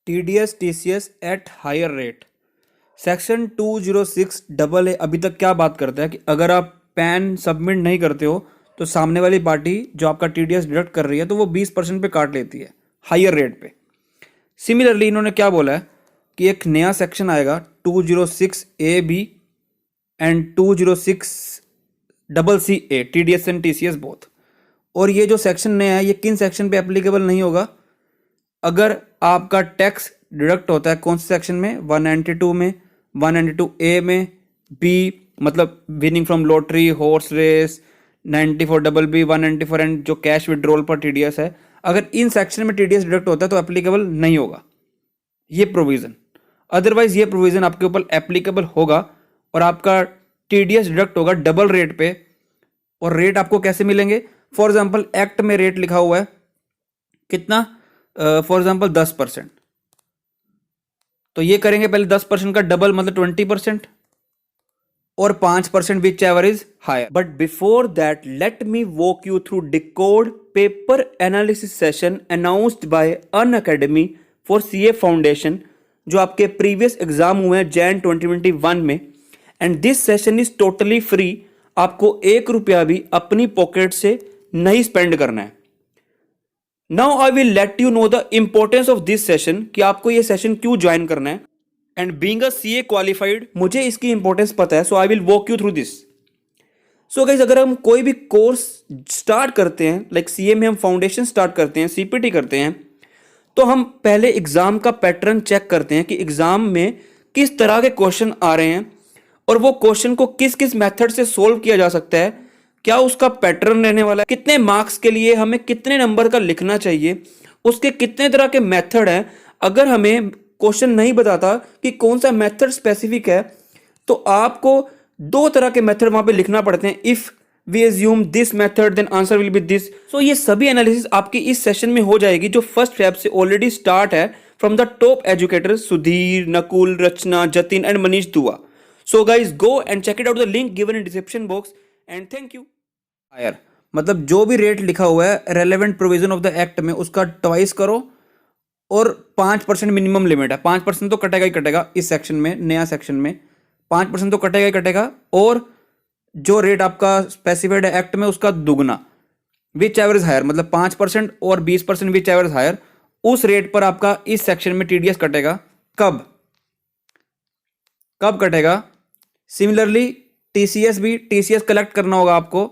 TDS TCS at higher rate. Section 206 अभी तक क्या बात करता है कि अगर आप पैन सबमिट नहीं करते हो तो सामने वाली पार्टी जो आपका TDS डिडक्ट कर रही है तो वो 20% पे काट लेती है हायर रेट पे। सिमिलरली इन्होंने क्या बोला है कि एक नया सेक्शन आएगा 206A-B and 206CC TDS and TCS both. और ये जो सेक्शन नया है ये किन सेक्शन पे एप्लीकेबल नहीं होगा? अगर आपका टैक्स डिडक्ट होता है कौन से सेक्शन में? 192 में, 192A में, बी मतलब winning from lottery, horse race, 94BB, 194 and जो कैश विड्रॉल पर TDS है, अगर इन सेक्शन में TDS डिडक्ट होता है तो एप्लीकेबल नहीं होगा ये प्रोविजन। अदरवाइज ये प्रोविजन आपके ऊपर एप्लीकेबल होगा और आपका TDS डिडक्ट होगा डबल रेट पे। और रेट आपको कैसे मिलेंगे? फॉर एग्जाम्पल एक्ट में रेट लिखा हुआ है कितना? फॉर एग्जाम्पल 10%, तो ये करेंगे पहले 10% का डबल मतलब 20% और 5% whichever is higher. But before that let me walk you through decode paper analysis session announced by Unacademy for CA foundation जो आपके प्रीवियस एग्जाम हुए हैं जैन 2021 में। And this session is totally free. आपको 1 रुपया भी अपनी pocket से नहीं स्पेंड करना है। Now I will let you know the importance of this session कि आपको ये सेशन क्यों ज्वाइन करना है। And being a CA qualified मुझे इसकी इंपॉर्टेंस पता है, so I will walk you through this. So guys, अगर हम कोई भी कोर्स स्टार्ट करते हैं लाइक CA में हम फाउंडेशन स्टार्ट करते हैं, CPT करते हैं, तो हम पहले एग्जाम का पैटर्न चेक करते हैं कि एग्जाम में किस तरह के क्वेश्चन आ रहे हैं और वो क्वेश्चन को किस किस मेथड से सोल्व किया जा सकता है, क्या उसका पैटर्न रहने वाला है, कितने मार्क्स के लिए हमें कितने नंबर का लिखना चाहिए, उसके कितने तरह के मेथड हैं। अगर हमें क्वेश्चन नहीं बताता कि कौन सा मेथड स्पेसिफिक है तो आपको 2 तरह के मेथड वहां पे लिखना पड़ते हैं। If we assume this method then answer will be this. So ये सभी एनालिसिस आपकी इस सेशन में हो जाएगी जो 1 Feb से ऑलरेडी स्टार्ट है from the top educators Sudhir, Nakul, Rachna, Jatin and Manish Dua. So guys go and check it out the link given in description box and thank you. Higher मतलब जो भी रेट लिखा हुआ है relevant provision of the act में उसका ट्वाइस करो और 5% मिनिमम लिमिट है। 5% तो कटेगा ही कटेगा इस सेक्शन में, नया सेक्शन में 5% तो कटेगा ही कटेगा। और जो रेट आपका स्पेसिफाइड है एक्ट में उसका दुगना विच एवर इज हायर, मतलब 5% और 20% विच एवर इज हायर, उस रेट पर आपका इस सेक्शन में TDS कटेगा। कब कब कटेगा? सिमिलरली TCS भी, TCS कलेक्ट करना होगा आपको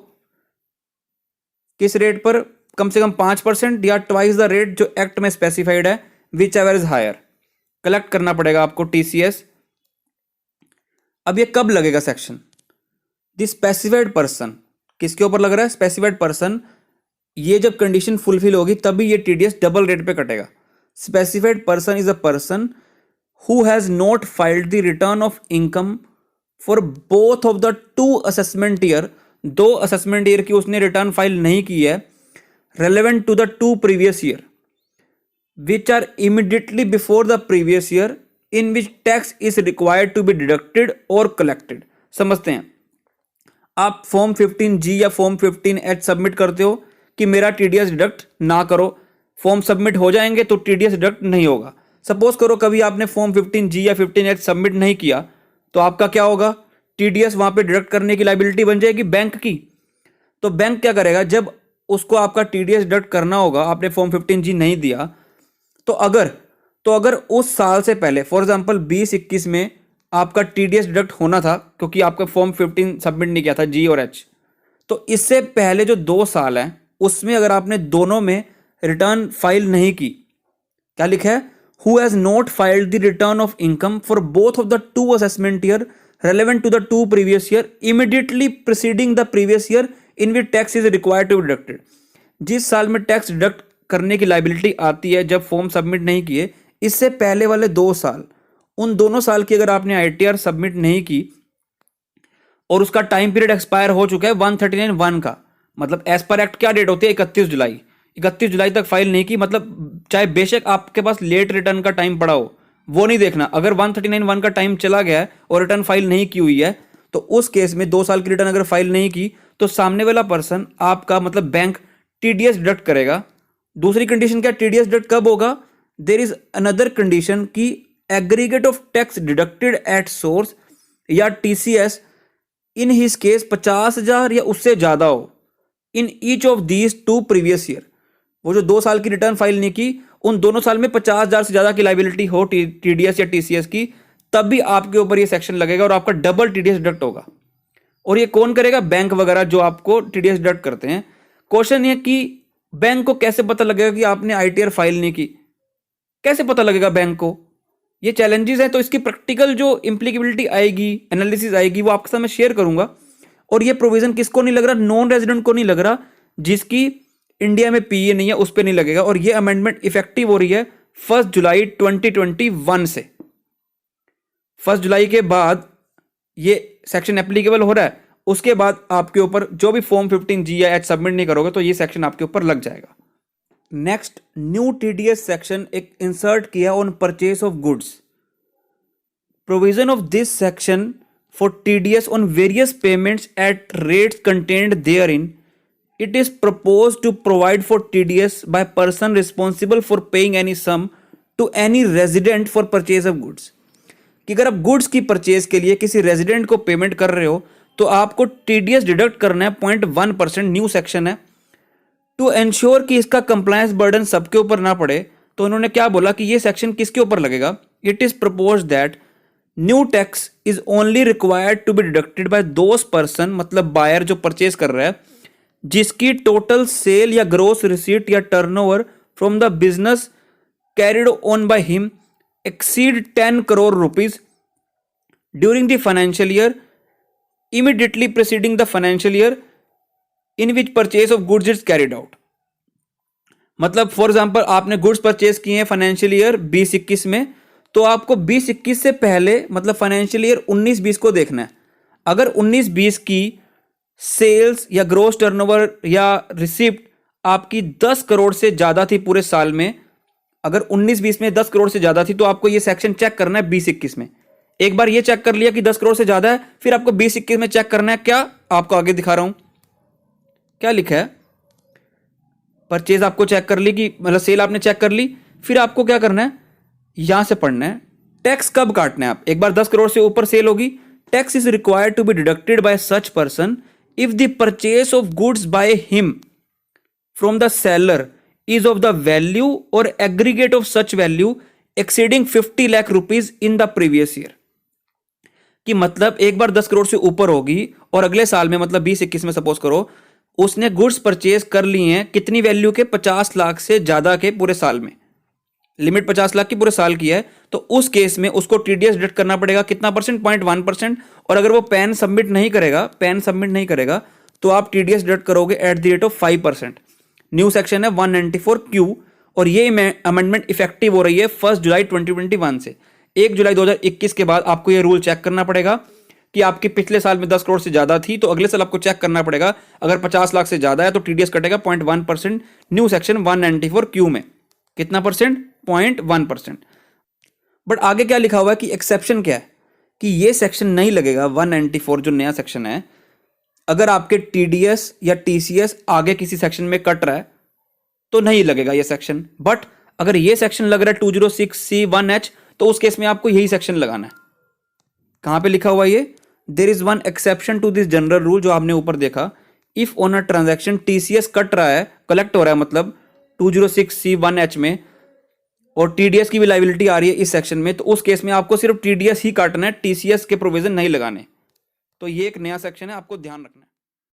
किस रेट पर? कम से कम 5% या ट्वाइस द रेट जो एक्ट में स्पेसिफाइड है whichever is higher, collect करना पड़ेगा आपको TCS। अब ये कब लगेगा सेक्शन? द स्पेसिफाइड पर्सन, किसके ऊपर लग रहा है? Specified person. ये जब कंडीशन फुलफिल होगी तभी ये TDS डबल रेट पे कटेगा। Specified person is a person who has not filed the return of income for both of the 2 assessment year. 2 assessment year की उसने रिटर्न फाइल नहीं की है, relevant to the 2 previous year which are immediately before the previous year in which tax is required to be deducted or collected। समझते हैं, आप form 15G या form 15H submit करते हो कि मेरा TDS डिडक्ट ना करो, फॉर्म सबमिट हो जाएंगे तो TDS डिडक्ट नहीं होगा। सपोज करो कभी आपने फॉर्म 15G या 15H सबमिट नहीं किया तो आपका क्या होगा? TDS वहां पे डिडक्ट करने की लायबिलिटी बन जाएगी बैंक की। तो बैंक क्या करेगा? जब उसको आपका TDS डिडक्ट करना होगा, आपने फॉर्म 15G नहीं दिया तो अगर उस साल से पहले फॉर एग्जांपल 2021 में आपका TDS डिडक्ट होना था क्योंकि आपका फॉर्म 15 सबमिट नहीं किया था G और H, तो इससे पहले जो 2 साल हैं उसमें अगर आपने दोनों में रिटर्न फाइल नहीं की, क्या लिखा है? Who has not filed the return of income for both of the 2 assessment year relevant to the 2 previous year immediately preceding the previous year in which tax is required to be deducted। जिस साल में tax deduct करने की liability आती है जब form submit नहीं किए, इससे पहले वाले 2 साल, उन दोनों साल की अगर आपने ITR सबमिट नहीं की और उसका टाइम पीरियड एक्सपायर हो चुका है 139(1) का, मतलब एज पर एक्ट क्या डेट होती है? 31 जुलाई। 31 जुलाई तक फाइल नहीं की, मतलब चाहे बेशक आपके पास लेट रिटर्न का टाइम पड़ा हो, वो नहीं देखना। अगर 139(1) का टाइम चला गया है और रिटर्न फाइल नहीं की हुई है तो उस केस में 2 साल की रिटर्न अगर फाइल नहीं की तो सामने वाला पर्सन आपका मतलब बैंक TDS डिडक्ट करेगा। दूसरी कंडीशन क्या? TDS डिडक्ट कब होगा? देर इज अनदर कंडीशन कि aggregate of tax deducted at source या टीसीएस इन हिज केस 50,000 या उससे ज़्यादा हो in each of these 2 previous year. वो जो 2 साल की रिटर्न फाइल नहीं की, उन दोनों साल में 50,000 से ज़्यादा की लाइबिलिटी हो टीडीएस या टीसीएस की, तब भी आपके ऊपर ये सेक्शन लगेगा और आपका डबल टीडीएस डिडक्ट होगा। और ये कौन करेगा? बैंक वगैरह जो आपको टीडीएस डिडक्ट करते हैं। क्वेश्चन ये कि बैंक को कैसे पता लगेगा कि आपने आईटीआर फाइल नहीं की? कैसे पता लगेगा बैंक को? ये चैलेंजेस हैं, तो इसकी प्रैक्टिकल जो इम्प्लीकेबिलिटी आएगी, एनालिसिस आएगी, वो आपके साथ मैं शेयर करूंगा। और ये प्रोविजन किसको नहीं लग रहा? नॉन रेजिडेंट को नहीं लग रहा, जिसकी इंडिया में पीए नहीं है, उस पर नहीं लगेगा। और ये अमेंडमेंट इफेक्टिव हो रही है 1 जुलाई 2021 से। 1 जुलाई के बाद ये सेक्शन एप्लीकेबल हो रहा है। उसके बाद आपके ऊपर जो भी फॉर्म 15G या H सबमिट नहीं करोगे तो ये सेक्शन आपके ऊपर लग जाएगा। नेक्स्ट, न्यू टीडीएस सेक्शन एक इंसर्ट किया on purchase of goods. Provision of this section for TDS on various payments at rates contained therein, it is proposed to provide for TDS by person responsible for paying any sum to any resident for purchase of goods। कि अगर आप goods की purchase के लिए किसी resident को payment कर रहे हो तो आपको टीडीएस डिडक्ट करना है 0.1%। न्यू सेक्शन है। टू एंश्योर कि इसका कंप्लायंस बर्डन सबके ऊपर ना पड़े, तो उन्होंने क्या बोला कि ये सेक्शन किसके ऊपर लगेगा? It is propose that new tax is only required to be deducted by those person, मतलब बायर जो परचेज कर रहा है, जिसकी टोटल सेल या ग्रोस रिसीट या turnover from the business carried on by him exceed 10 crore rupees during the financial year immediately preceding the financial year in which purchase of goods is carried out. मतलब for example आपने goods purchase किए हैं financial year 2021 में, तो आपको 2021 से पहले मतलब फाइनेंशियल ईयर 19-20 को देखना है। अगर 19-20 की सेल्स या ग्रोस टर्नओवर या रिसिप्ट आपकी 10 करोड़ से ज़्यादा थी पूरे साल में, अगर 19-20 में 10 करोड़ से ज़्यादा थी, तो आपको ये सेक्शन चेक करना है 20-21 में। एक बार ये चेक कर लिया कि 10 करोड़ से ज़्यादा है, फिर आपको 20-21 में चेक करना है। क्या आपको आगे दिखा रहा हूँ, क्या लिखा है? परचेज आपको चेक कर ली, कि मतलब सेल आपने चेक कर ली, फिर आपको क्या करना है, यहां से पढ़ना है टैक्स कब काटना है। आप एक बार 10 करोड़ से ऊपर सेल होगी, tax is required to be deducted by such person if the purchase of goods by him from the seller is of the value और aggregate of such value exceeding 50 lakh rupees in the previous year. कि मतलब एक बार 10 करोड़ से ऊपर होगी और अगले साल में मतलब 20-21 में सपोज करो उसने गुड्स परचेज कर ली हैं कितनी वैल्यू के, 50 लाख से ज्यादा के पूरे साल में, लिमिट 50 लाख की पूरे साल की है, तो उस केस में उसको टीडीएस डिडक्ट करना पड़ेगा कितना परसेंट? 0.1%। और अगर वो पैन सबमिट नहीं करेगा तो आप टीडीएस डिडक्ट करोगे at the rate of 5%। New section है 194Q और ये अमेंडमेंट इफेक्टिव हो रही है 1 जुलाई 2021 से। 1 जुलाई 2021 के बाद आपको ये रूल चेक करना पड़ेगा कि आपके पिछले साल में 10 करोड़ से ज्यादा थी, तो अगले साल आपको चेक करना पड़ेगा, अगर 50 लाख से ज्यादा है तो टीडीएस कटेगा 0.1%। न्यू सेक्शन 194Q में कितना परसेंट? 0.1%। बट आगे क्या लिखा हुआ है कि एक्सेप्शन क्या है, कि ये सेक्शन नहीं लगेगा 194 जो नया सेक्शन है, अगर आपके टीडीएस या टीसीएस आगे किसी सेक्शन में कट रहा है तो नहीं लगेगा ये सेक्शन। बट अगर ये सेक्शन लग रहा है 206C1H तो उस केस में आपको यही सेक्शन लगाना है। कहां पे लिखा हुआ ये? There is one exception to this general rule, जो आपने ऊपर देखा। If on a transaction TCS कट रहा है, कलेक्ट हो रहा है मतलब 206C1H में, और टीडीएस की भी लायबिलिटी आ रही है इस सेक्शन में, तो उस केस में आपको सिर्फ टीडीएस ही काटना है, टीसीएस के प्रोविजन नहीं लगाने। तो ये एक नया सेक्शन है, आपको ध्यान रखना है।